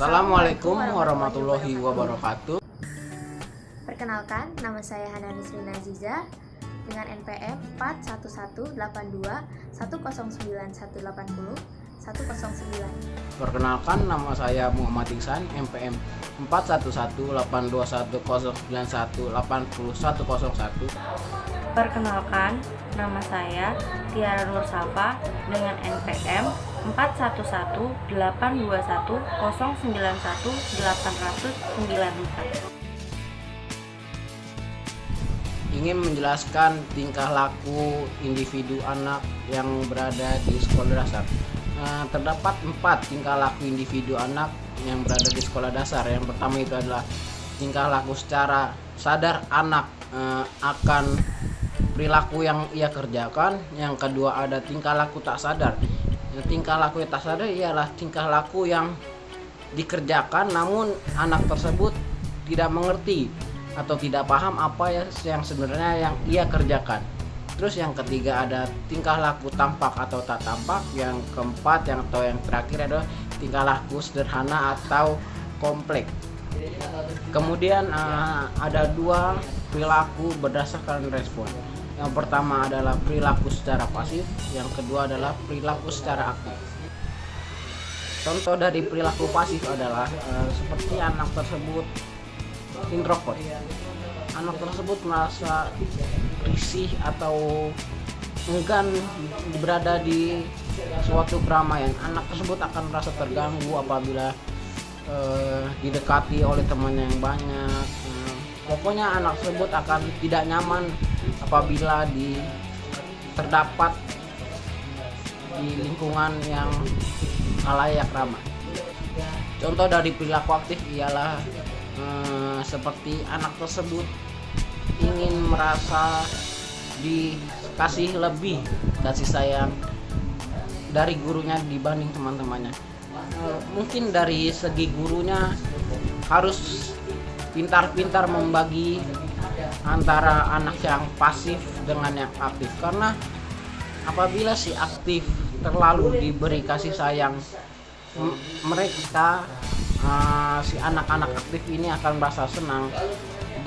Assalamualaikum warahmatullahi wabarakatuh. Perkenalkan, nama saya Hana Nisrina Aziza dengan NPM 41182109180 Perkenalkan, nama saya Muhammad Iksan, MPM 41182109180101. Perkenalkan, nama saya Tiara Nur Safa dengan NPM 418210918094. Ingin menjelaskan tingkah laku individu anak yang berada di sekolah dasar. Terdapat 4 tingkah laku individu anak yang berada di sekolah dasar. Yang pertama itu adalah tingkah laku secara sadar anak akan perilaku yang ia kerjakan. Yang kedua ada tingkah laku tak sadar. Tingkah laku yang tak sadar ialah tingkah laku yang dikerjakan namun anak tersebut tidak mengerti atau tidak paham apa yang sebenarnya yang ia kerjakan. Terus yang ketiga ada tingkah laku tampak atau tak tampak. Yang keempat yang terakhir adalah tingkah laku sederhana atau kompleks. Kemudian ada 2 perilaku berdasarkan respon. Yang pertama adalah perilaku secara pasif, yang kedua adalah perilaku secara aktif. Contoh dari perilaku pasif adalah seperti anak tersebut introvert. Anak tersebut merasa risih atau enggan berada di suatu keramaian. Anak tersebut akan merasa terganggu apabila didekati oleh temannya yang banyak. Pokoknya anak tersebut akan tidak nyaman apabila terdapat di lingkungan yang khalayak ramai. Contoh dari perilaku aktif ialah seperti anak tersebut ingin merasa dikasih lebih kasih sayang dari gurunya dibanding teman-temannya. Mungkin dari segi gurunya harus pintar-pintar membagi antara anak yang pasif dengan yang aktif, karena apabila si aktif terlalu diberi kasih sayang, mereka si anak-anak aktif ini akan merasa senang.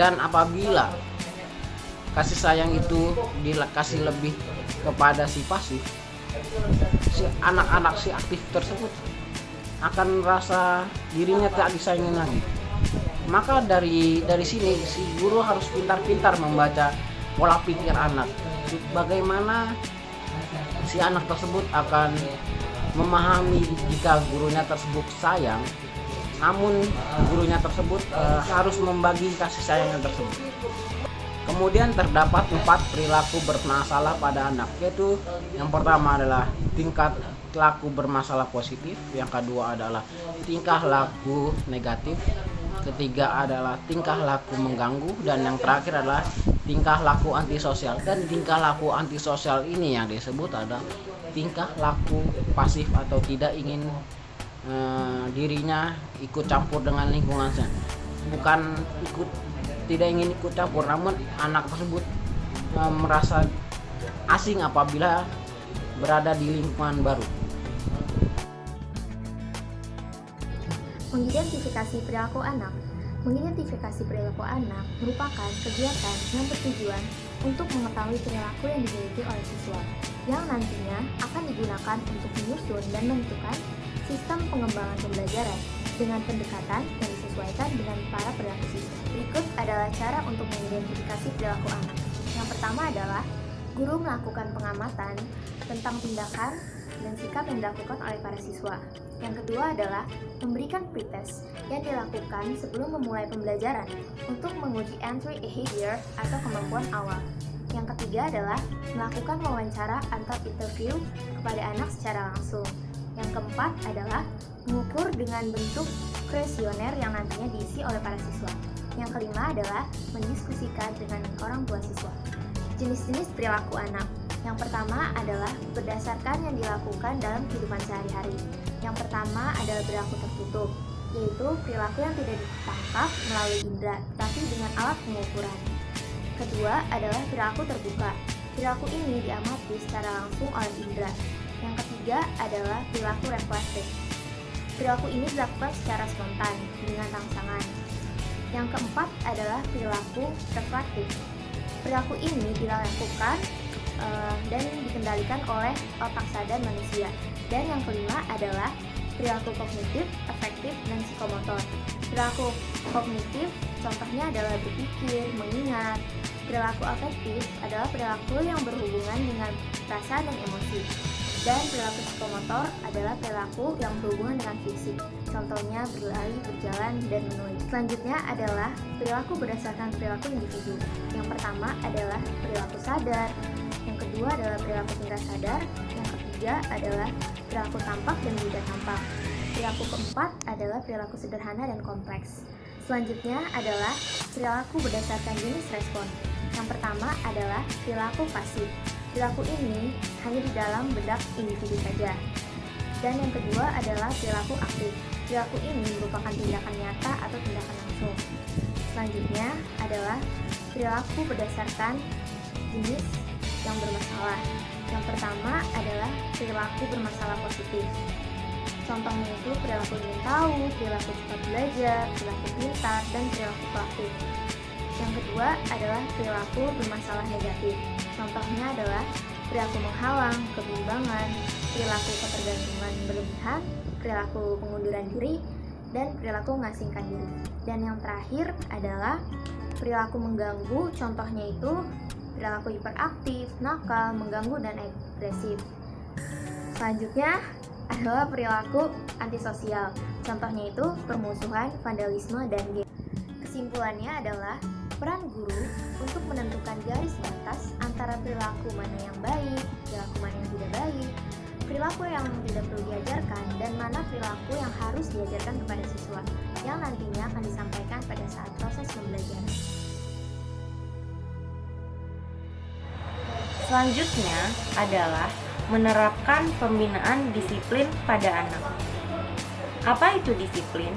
Dan apabila kasih sayang itu dikasih lebih kepada si pasif, si anak-anak si aktif tersebut akan merasa dirinya tak disayangi lagi. Maka dari sini si guru harus pintar-pintar membaca pola pikir anak, bagaimana si anak tersebut akan memahami jika gurunya tersebut sayang, namun gurunya tersebut harus membagi kasih sayangnya tersebut. Kemudian terdapat 4 perilaku bermasalah pada anak, yaitu yang pertama adalah tingkah laku bermasalah positif, yang kedua adalah tingkah laku negatif, ketiga adalah tingkah laku mengganggu, dan yang terakhir adalah tingkah laku antisosial. Dan tingkah laku antisosial ini yang disebut ada tingkah laku pasif atau tidak ingin dirinya ikut campur dengan lingkungannya. Bukan tidak ingin ikut campur, namun anak tersebut merasa asing apabila berada di lingkungan baru. Mengidentifikasi perilaku anak. Mengidentifikasi perilaku anak merupakan kegiatan yang bertujuan untuk mengetahui perilaku yang dimiliki oleh siswa, yang nantinya akan digunakan untuk menyusun dan menentukan sistem pengembangan pembelajaran dengan pendekatan yang disesuaikan dengan para perilaku siswa. Berikut adalah cara untuk mengidentifikasi perilaku anak. Yang pertama adalah guru melakukan pengamatan tentang tindakan dan sikap yang dilakukan oleh para siswa. Yang kedua adalah memberikan pretest yang dilakukan sebelum memulai pembelajaran untuk menguji entry behavior atau kemampuan awal. Yang ketiga adalah melakukan wawancara atau interview kepada anak secara langsung. Yang keempat adalah mengukur dengan bentuk kuesioner yang nantinya diisi oleh para siswa. Yang kelima adalah mendiskusikan dengan orang tua siswa. Jenis-jenis perilaku anak. Yang pertama adalah berdasarkan yang dilakukan dalam kehidupan sehari-hari. Yang pertama adalah perilaku tertutup, yaitu perilaku yang tidak ditangkap melalui indera, tapi dengan alat pengukuran. Kedua adalah perilaku terbuka. Perilaku ini diamati secara langsung oleh indera. Yang ketiga adalah perilaku reflektif. Perilaku ini dilakukan secara spontan dengan rangsangan. Yang keempat adalah perilaku reflektif. Perilaku ini dilakukan dan dikendalikan oleh otak sadar manusia. Dan yang kelima adalah perilaku kognitif, afektif, dan psikomotor. Perilaku kognitif contohnya adalah berpikir, mengingat. Perilaku afektif adalah perilaku yang berhubungan dengan perasaan dan emosi. Dan perilaku psikomotor adalah perilaku yang berhubungan dengan fisik. Contohnya berlari, berjalan, dan menulis. Selanjutnya adalah perilaku berdasarkan perilaku individu. Yang pertama adalah perilaku sadar. Yang kedua adalah perilaku tidak sadar. Yang ketiga adalah perilaku tampak dan tidak tampak. Perilaku keempat adalah perilaku sederhana dan kompleks. Selanjutnya adalah perilaku berdasarkan jenis respon. Yang pertama adalah perilaku pasif. Perilaku ini hanya di dalam benak individu saja. Dan yang kedua adalah perilaku aktif. Perilaku ini merupakan tindakan nyata atau tindakan langsung. Selanjutnya adalah perilaku berdasarkan jenis yang bermasalah. Yang pertama adalah perilaku bermasalah positif. Contohnya itu perilaku ingin tahu, perilaku cepat belajar, perilaku pintar, dan perilaku proaktif. Yang kedua adalah perilaku bermasalah negatif. Contohnya adalah perilaku menghalang, kebimbangan, perilaku ketergantungan berlebihan, perilaku pengunduran diri, dan perilaku mengasingkan diri. Dan yang terakhir adalah perilaku mengganggu. Contohnya itu perilaku hiperaktif, nakal, mengganggu, dan agresif. Selanjutnya adalah perilaku antisosial. Contohnya itu permusuhan, vandalisme, dan game. Kesimpulannya adalah peran guru untuk menentukan garis batas antara perilaku mana yang baik, perilaku mana yang tidak baik, perilaku yang tidak perlu diajarkan, dan mana perilaku yang harus diajarkan kepada siswa yang nantinya akan disampaikan pada saat proses pembelajaran. Selanjutnya adalah menerapkan pembinaan disiplin pada anak. Apa itu disiplin?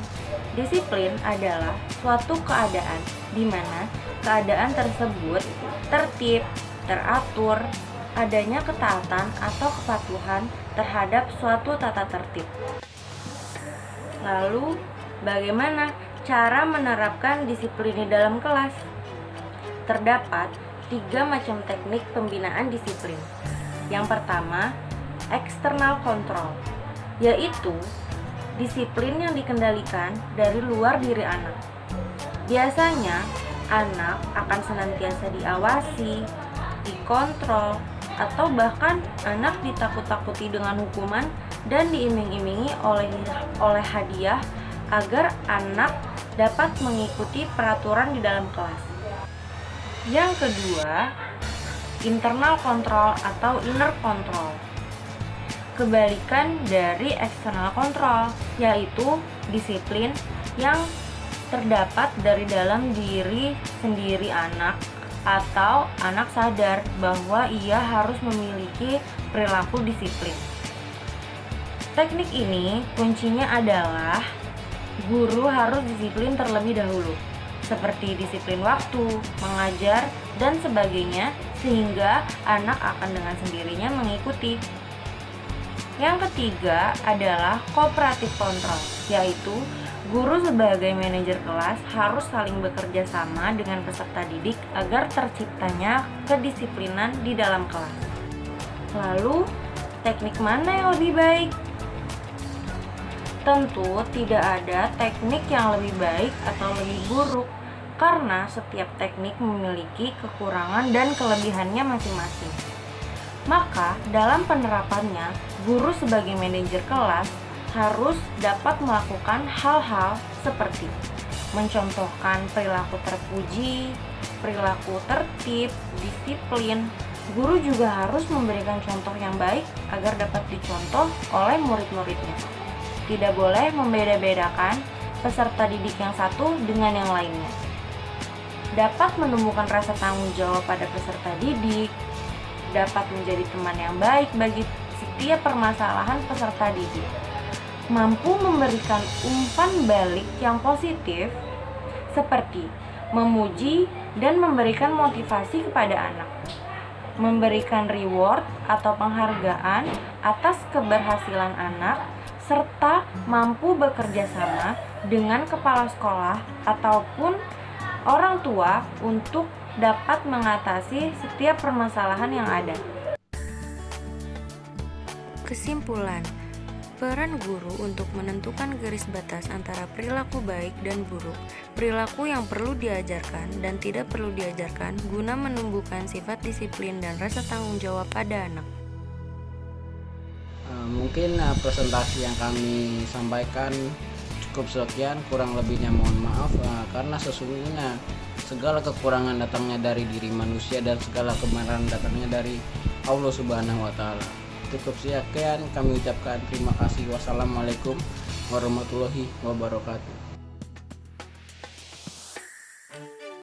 Disiplin adalah suatu keadaan di mana keadaan tersebut tertib, teratur, adanya ketaatan atau kepatuhan terhadap suatu tata tertib. Lalu, bagaimana cara menerapkan disiplin di dalam kelas? Terdapat 3 macam teknik pembinaan disiplin. Yang pertama, external control, yaitu disiplin yang dikendalikan dari luar diri anak. Biasanya, anak akan senantiasa diawasi, dikontrol, atau bahkan anak ditakut-takuti dengan hukuman dan diiming-imingi oleh hadiah agar anak dapat mengikuti peraturan di dalam kelas. Yang kedua, internal control atau inner control. Kebalikan dari external control, yaitu disiplin yang terdapat dari dalam diri sendiri anak atau anak sadar bahwa ia harus memiliki perilaku disiplin. Teknik ini kuncinya adalah guru harus disiplin terlebih dahulu, seperti disiplin waktu, mengajar, dan sebagainya, sehingga anak akan dengan sendirinya mengikuti. Yang ketiga adalah cooperative control, yaitu guru sebagai manajer kelas harus saling bekerja sama dengan peserta didik agar terciptanya kedisiplinan di dalam kelas. Lalu, teknik mana yang lebih baik? Tentu tidak ada teknik yang lebih baik atau lebih buruk, karena setiap teknik memiliki kekurangan dan kelebihannya masing-masing. Maka, dalam penerapannya, guru sebagai manajer kelas harus dapat melakukan hal-hal seperti mencontohkan perilaku terpuji, perilaku tertib, disiplin. Guru juga harus memberikan contoh yang baik agar dapat dicontoh oleh murid-muridnya. Tidak boleh membeda-bedakan peserta didik yang satu dengan yang lainnya. Dapat menumbuhkan rasa tanggung jawab pada peserta didik, dapat menjadi teman yang baik bagi setiap permasalahan peserta didik, mampu memberikan umpan balik yang positif seperti memuji dan memberikan motivasi kepada anak, memberikan reward atau penghargaan atas keberhasilan anak, serta mampu bekerja sama dengan kepala sekolah ataupun orang tua untuk dapat mengatasi setiap permasalahan yang ada. Kesimpulan, peran guru untuk menentukan garis batas antara perilaku baik dan buruk, perilaku yang perlu diajarkan dan tidak perlu diajarkan guna menumbuhkan sifat disiplin dan rasa tanggung jawab pada anak. Mungkin presentasi yang kami sampaikan cukup sekian, kurang lebihnya mohon maaf, karena sesungguhnya segala kekurangan datangnya dari diri manusia dan segala kebenaran datangnya dari Allah Subhanahu wa Ta'ala. Cukup sekian, kami ucapkan terima kasih. Wassalamualaikum warahmatullahi wabarakatuh.